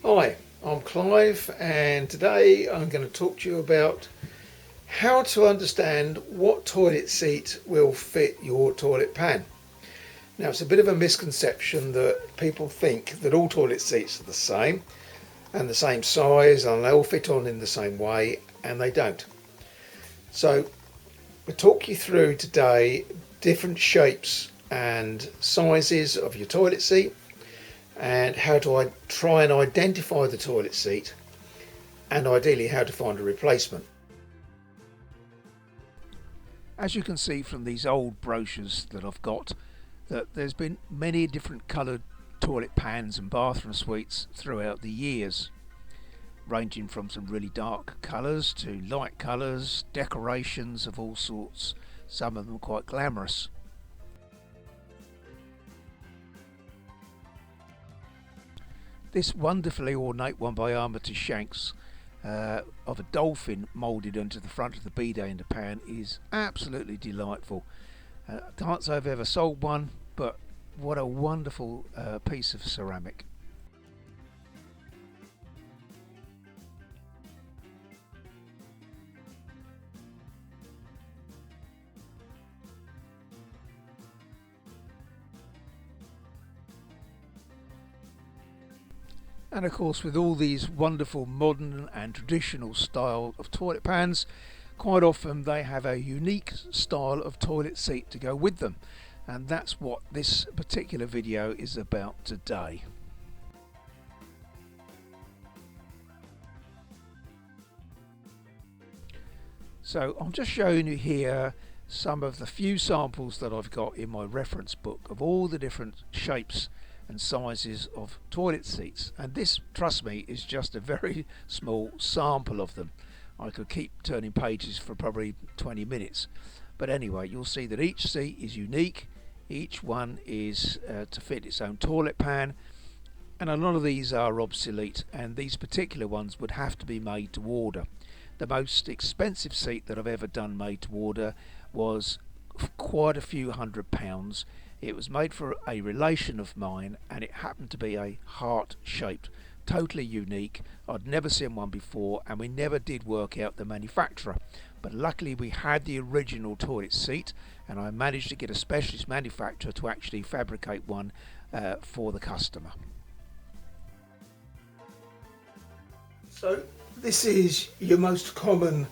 Hi, I'm Clive, and today I'm going to talk to you about how to understand what toilet seat will fit your toilet pan. Now, it's a bit of a misconception that people think that all toilet seats are the same and the same size and they all fit on in the same way, and they don't. So, we'll talk you through today different shapes and sizes of your toilet seat and how to try and identify the toilet seat and ideally how to find a replacement. As you can see from these old brochures that I've got, that there's been many different coloured toilet pans and bathroom suites throughout the years, ranging from some really dark colours to light colours, decorations of all sorts, some of them quite glamorous. This wonderfully ornate one by Armitage Shanks of a dolphin moulded onto the front of the bidet in the pan is absolutely delightful. I can't say I've ever sold one, but what a wonderful piece of ceramic. And of course, with all these wonderful modern and traditional style of toilet pans, quite often they have a unique style of toilet seat to go with them. And that's what this particular video is about today. So I'm just showing you here some of the few samples that I've got in my reference book of all the different shapes and sizes of toilet seats, and this, trust me, is just a very small sample of them. I could keep turning pages for probably 20 minutes, but anyway, you'll see that each seat is unique. Each one is to fit its own toilet pan, and a lot of these are obsolete, and these particular ones would have to be made to order. The most expensive seat that I've ever done made to order was quite a few £100s. It was made for a relation of mine, and it happened to be a heart shaped, totally unique. I'd never seen one before, and we never did work out the manufacturer, but luckily we had the original toilet seat, and I managed to get a specialist manufacturer to actually fabricate one for the customer. So this is your most common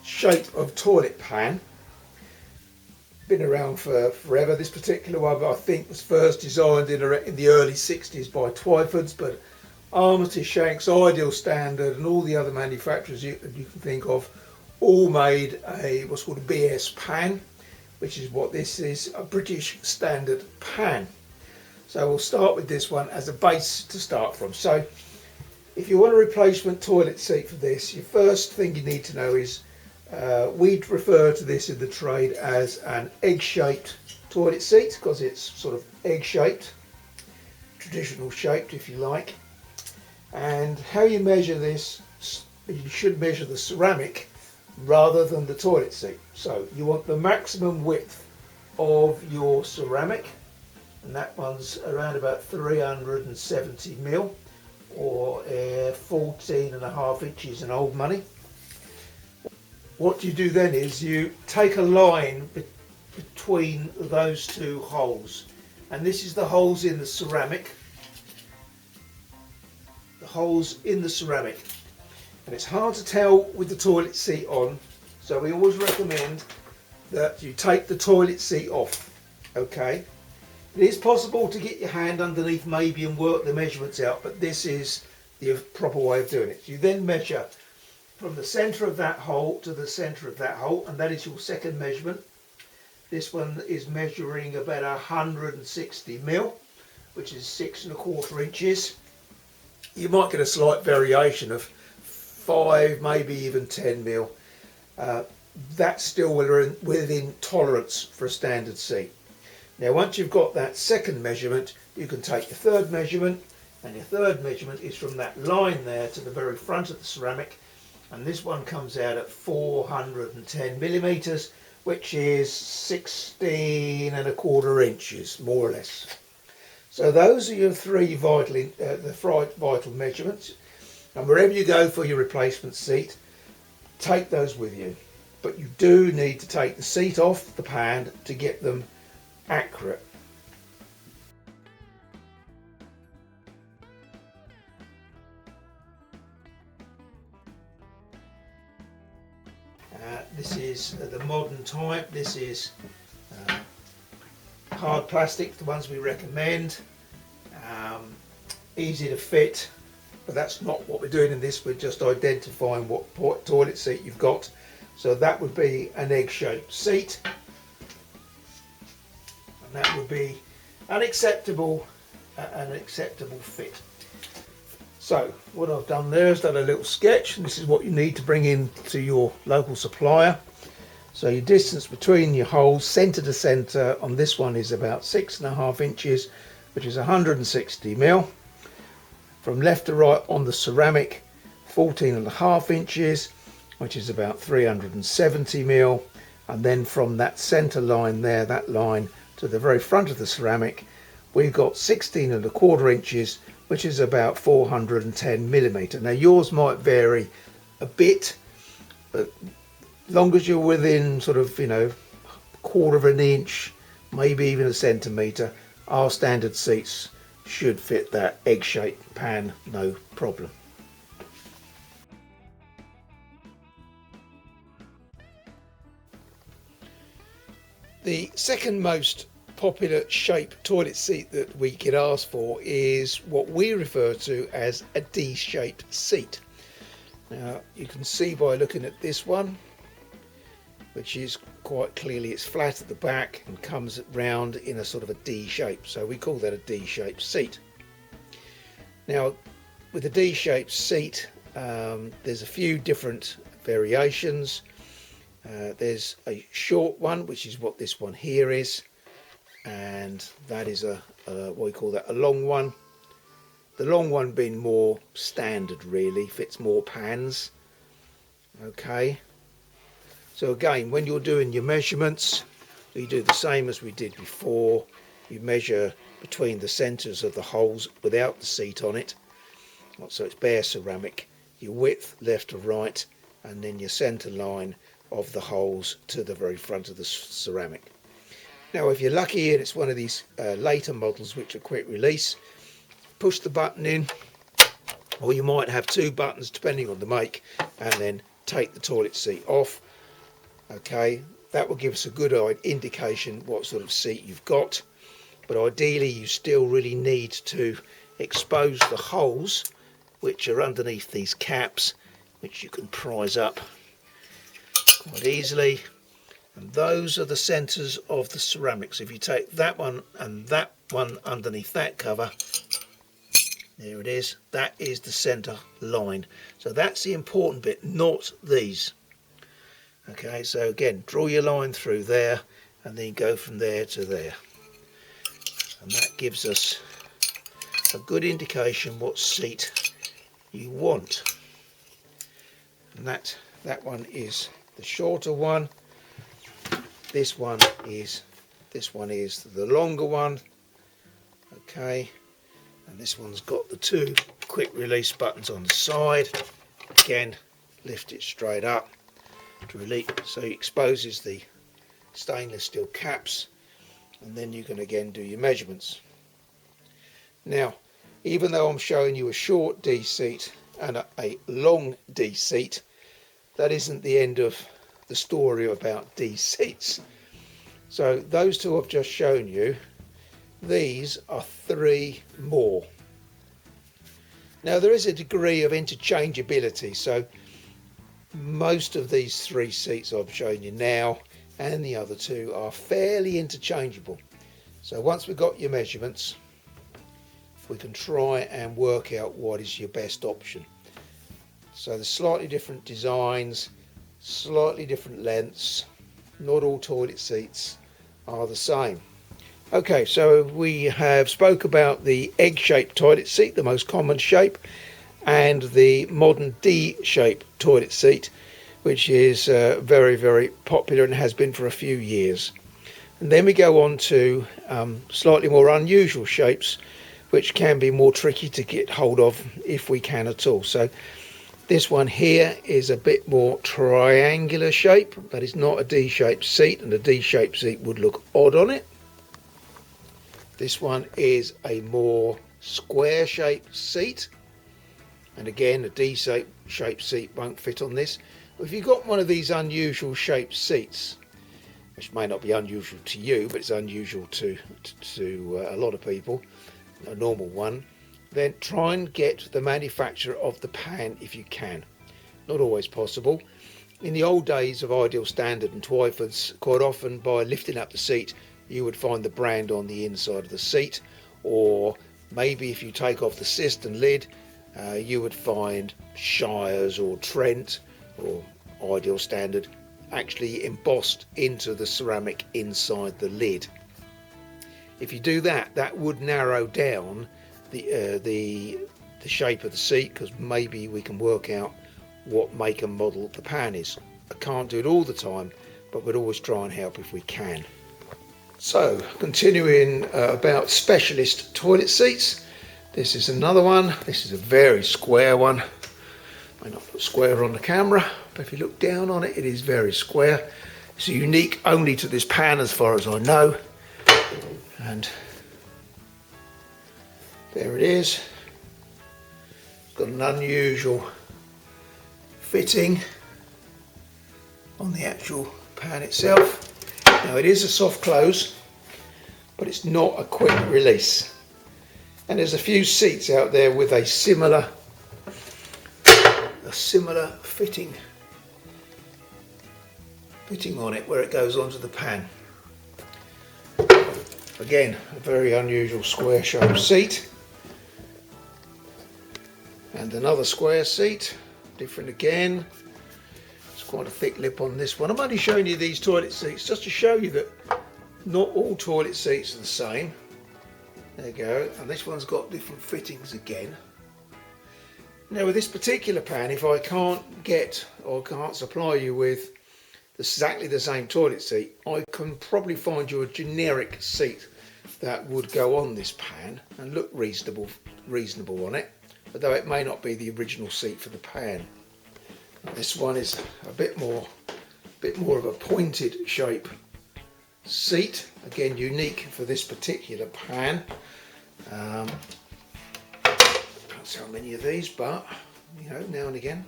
shape of toilet pan. Been around for forever. This particular one I think was first designed in the early 60s by Twyford's, but Armitage Shanks, Ideal Standard and all the other manufacturers you can think of all made what's called a BS pan, which is what this is, a British Standard pan. So we'll start with this one as a base to start from. So if you want a replacement toilet seat for this, your first thing you need to know is we'd refer to this in the trade as an egg-shaped toilet seat because it's sort of egg-shaped, traditional shaped if you like. And how you measure this, you should measure the ceramic rather than the toilet seat. So you want the maximum width of your ceramic, and that one's around about 370mm or 14.5 inches in old money. What you do then is you take a line between those two holes, and this is the holes in the ceramic. The holes in the ceramic, and it's hard to tell with the toilet seat on, so we always recommend that you take the toilet seat off. Okay, it is possible to get your hand underneath maybe and work the measurements out, but this is the proper way of doing it. You then measure from the centre of that hole to the centre of that hole, and that is your second measurement. This one is measuring about 160mm, which is 6.25 inches. You might get a slight variation of 5, maybe even 10mm. That's still within tolerance for a standard seat. Now once you've got that second measurement, you can take your third measurement, and your third measurement is from that line there to the very front of the ceramic, and this one comes out at 410mm, which is 16.25 inches more or less. So those are your three vital measurements, and wherever you go for your replacement seat, take those with you. But you do need to take the seat off the pan to get them accurate. This is the modern type. This is hard plastic, the ones we recommend. Easy to fit, but that's not what we're doing in this. We're just identifying what toilet seat you've got. So that would be an egg-shaped seat, and that would be an acceptable fit. So what I've done there is done a little sketch, and this is what you need to bring in to your local supplier. So your distance between your holes, centre to centre, on this one is about 6.5 inches, which is 160 mil. From left to right on the ceramic, 14.5 inches, which is about 370 mil. And then from that centre line there, that line to the very front of the ceramic, we've got 16.25 inches, which is about 410 millimetre. Now yours might vary a bit, but long as you're within sort of, quarter of an inch, maybe even a centimetre, our standard seats should fit that egg-shaped pan, no problem. The second most popular shape toilet seat that we get asked for is what we refer to as a D-shaped seat. Now you can see by looking at this one, which is quite clearly, it's flat at the back and comes round in a sort of a D shape, so we call that a D-shaped seat. Now with a D-shaped seat, there's a few different variations. There's a short one, which is what this one here is, and that is what we call that a long one. The long one being more standard, really fits more pans. Okay, so again, when you're doing your measurements, you do the same as we did before. You measure between the centres of the holes without the seat on it, so it's bare ceramic, your width left to right, and then your centre line of the holes to the very front of the ceramic. Now if you're lucky and it's one of these later models which are quick release, push the button in, or you might have two buttons depending on the make, and then take the toilet seat off. Okay, that will give us a good indication what sort of seat you've got, but ideally you still really need to expose the holes which are underneath these caps, which you can prise up quite easily, and those are the centres of the ceramics. If you take that one and that one underneath that cover, there it is, that is the centre line. So that's the important bit, not these. Okay, so again, draw your line through there and then go from there to there, and that gives us a good indication what seat you want. And that one is the shorter one. This one is the longer one. Okay, and this one's got the two quick release buttons on the side. Again, lift it straight up to release, so it exposes the stainless steel caps, and then you can again do your measurements. Now, even though I'm showing you a short D seat and a long D seat, that isn't the end of the story about D seats. So those two I've just shown you, these are three more. Now there is a degree of interchangeability, so most of these three seats I've shown you now and the other two are fairly interchangeable. So once we've got your measurements, we can try and work out what is your best option. So there's slightly different designs, slightly different lengths. Not all toilet seats are the same. Okay, so we have spoke about the egg-shaped toilet seat, the most common shape, and the modern D-shaped toilet seat, which is very, very popular and has been for a few years. And then we go on to slightly more unusual shapes, which can be more tricky to get hold of if we can at all. So this one here is a bit more triangular shape, but it's not a D-shaped seat, and a D-shaped seat would look odd on it. This one is a more square shaped seat, and again a D-shaped seat won't fit on this. If you've got one of these unusual shaped seats, which may not be unusual to you, but it's unusual to a lot of people, a normal one, then try and get the manufacturer of the pan if you can. Not always possible. In the old days of Ideal Standard and Twyford's, quite often by lifting up the seat you would find the brand on the inside of the seat, or maybe if you take off the cistern lid you would find Shires or Trent or Ideal Standard actually embossed into the ceramic inside the lid. If you do that, that would narrow down the shape of the seat, because maybe we can work out what make and model the pan is. I can't do it all the time, but we'd always try and help if we can. So continuing about specialist toilet seats, this is another one. This is a very square one. May not look square on the camera, but if you look down on it, it is very square. It's unique only to this pan as far as I know, and there it is. It's got an unusual fitting on the actual pan itself. Now it is a soft close, but it's not a quick release. And there's a few seats out there with a similar fitting on it, where it goes onto the pan. Again, a very unusual square shaped seat. And another square seat, different again. It's quite a thick lip on this one. I'm only showing you these toilet seats just to show you that not all toilet seats are the same. There you go, and this one's got different fittings again. Now with this particular pan, if I can't get or can't supply you with exactly the same toilet seat, I can probably find you a generic seat that would go on this pan and look reasonable on it, although it may not be the original seat for the pan. This one is a bit more of a pointed shape seat, again unique for this particular pan. Can't sell many of these, but you know, now and again.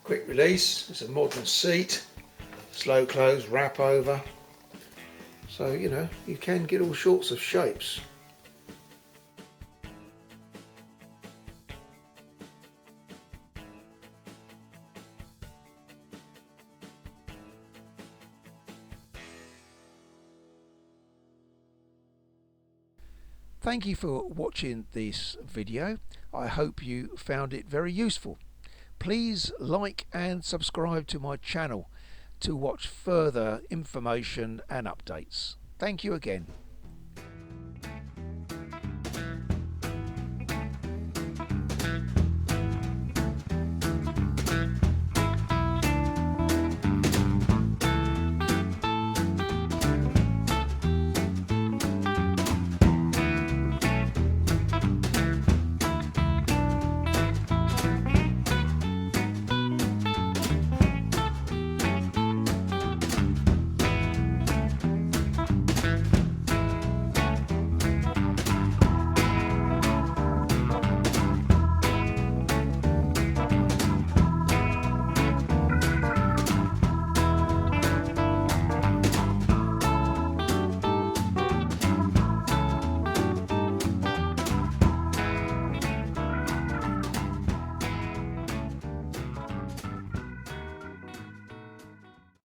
Quick release. It's a modern seat, slow close, wrap over, so you know you can get all sorts of shapes. Thank you for watching this video. I hope you found it very useful. Please like and subscribe to my channel to watch further information and updates. Thank you again.